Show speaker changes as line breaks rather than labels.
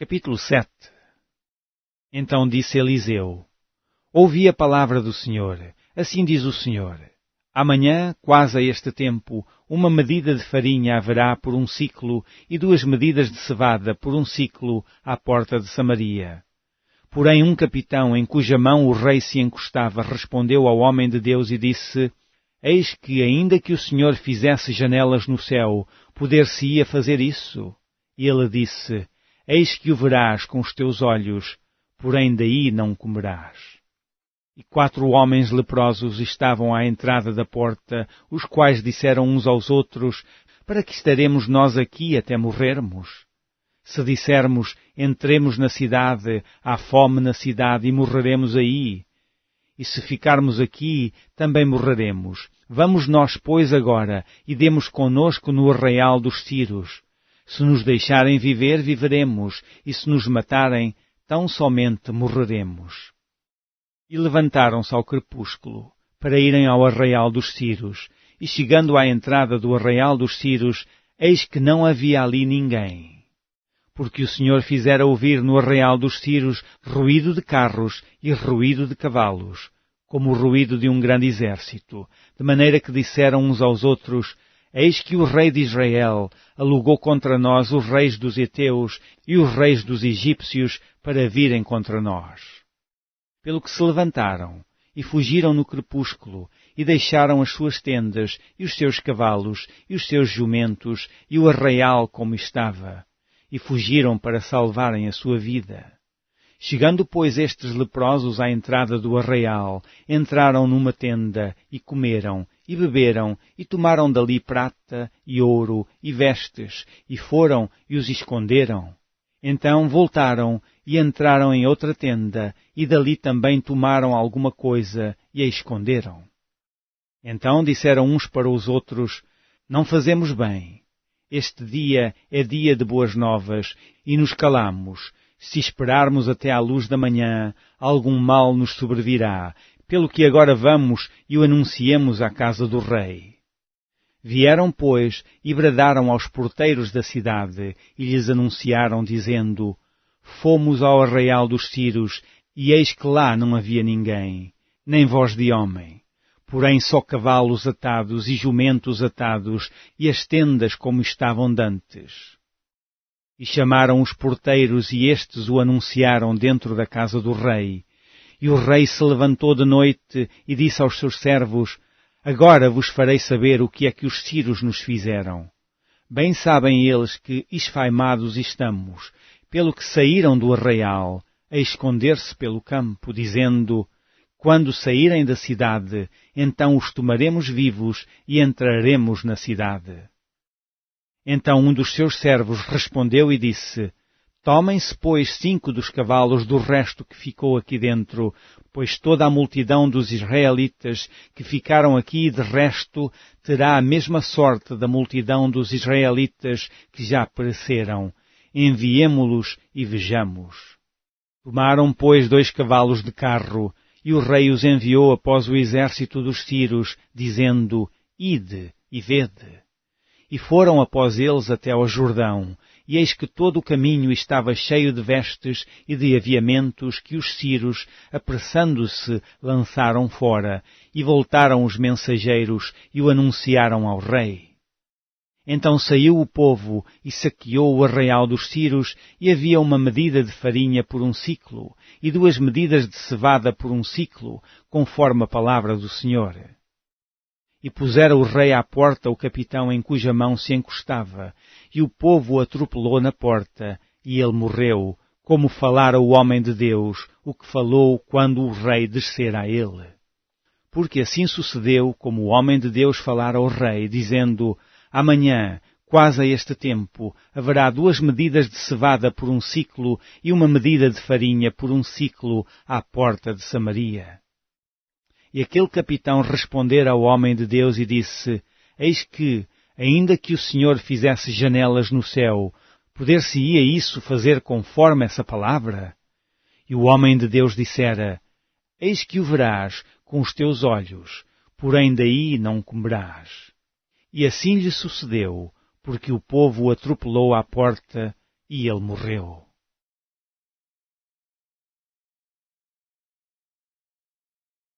Capítulo 7. Então disse Eliseu: Ouvi a palavra do Senhor. Assim diz o Senhor: Amanhã, quase a este tempo, uma medida de farinha haverá por um siclo e 2 medidas de cevada por um siclo à porta de Samaria. Porém um capitão em cuja mão o rei se encostava respondeu ao homem de Deus e disse: Eis que, ainda que o Senhor fizesse janelas no céu, poder-se-ia fazer isso? E ele disse: Eis que o verás com os teus olhos, porém daí não comerás. E 4 homens leprosos estavam à entrada da porta, os quais disseram uns aos outros: Para que estaremos nós aqui até morrermos? Se dissermos: Entremos na cidade, há fome na cidade e morreremos aí. E se ficarmos aqui, também morreremos. Vamos nós, pois, agora, e demos conosco no arraial dos Círios. Se nos deixarem viver, viveremos, e se nos matarem, tão somente morreremos. E levantaram-se ao crepúsculo, para irem ao arraial dos Círios, e chegando à entrada do arraial dos Círios, eis que não havia ali ninguém. Porque o Senhor fizera ouvir no arraial dos Círios ruído de carros e ruído de cavalos, como o ruído de um grande exército, de maneira que disseram uns aos outros: Eis que o rei de Israel alugou contra nós os reis dos heteus e os reis dos egípcios para virem contra nós. Pelo que se levantaram e fugiram no crepúsculo e deixaram as suas tendas e os seus cavalos e os seus jumentos e o arraial como estava, e fugiram para salvarem a sua vida. Chegando, pois, estes leprosos à entrada do arraial, entraram numa tenda, e comeram, e beberam, e tomaram dali prata, e ouro, e vestes, e foram, e os esconderam. Então voltaram, e entraram em outra tenda, e dali também tomaram alguma coisa, e a esconderam. Então disseram uns para os outros: Não fazemos bem. Este dia é dia de boas novas, e nos calamos. Se esperarmos até à luz da manhã, algum mal nos sobrevirá, pelo que agora vamos e o anunciemos à casa do rei. Vieram, pois, e bradaram aos porteiros da cidade, e lhes anunciaram, dizendo: Fomos ao arraial dos Círios, e eis que lá não havia ninguém, nem voz de homem. Porém só cavalos atados e jumentos atados, e as tendas como estavam dantes. E chamaram os porteiros, e estes o anunciaram dentro da casa do rei. E o rei se levantou de noite, e disse aos seus servos: Agora vos farei saber o que é que os círios nos fizeram. Bem sabem eles que esfaimados estamos, pelo que saíram do arraial, a esconder-se pelo campo, dizendo: Quando saírem da cidade, então os tomaremos vivos e entraremos na cidade. Então um dos seus servos respondeu e disse: Tomem-se, pois, 5 dos cavalos do resto que ficou aqui dentro, pois toda a multidão dos israelitas que ficaram aqui de resto terá a mesma sorte da multidão dos israelitas que já pereceram. Enviemo-los e vejamos. Tomaram, pois, 2 cavalos de carro, e o rei os enviou após o exército dos Círios, dizendo: Ide e vede. E foram após eles até ao Jordão, e eis que todo o caminho estava cheio de vestes e de aviamentos que os círios, apressando-se, lançaram fora, e voltaram os mensageiros e o anunciaram ao rei. Então saiu o povo e saqueou o arraial dos círios, e havia uma medida de farinha por um siclo, e 2 medidas de cevada por um siclo, conforme a palavra do Senhor. E pusera o rei à porta o capitão em cuja mão se encostava, e o povo o atropelou na porta, e ele morreu, como falara o homem de Deus, o que falou quando o rei descera a ele. Porque assim sucedeu, como o homem de Deus falara ao rei, dizendo: Amanhã, quase a este tempo, haverá 2 medidas de cevada por um siclo, e uma medida de farinha por um siclo à porta de Samaria. E aquele capitão respondera ao homem de Deus e disse: Eis que, ainda que o Senhor fizesse janelas no céu, poder-se-ia isso fazer conforme essa palavra? E o homem de Deus dissera: Eis que o verás com os teus olhos, porém daí não comerás. E assim lhe sucedeu, porque o povo o atropelou à porta, e ele morreu.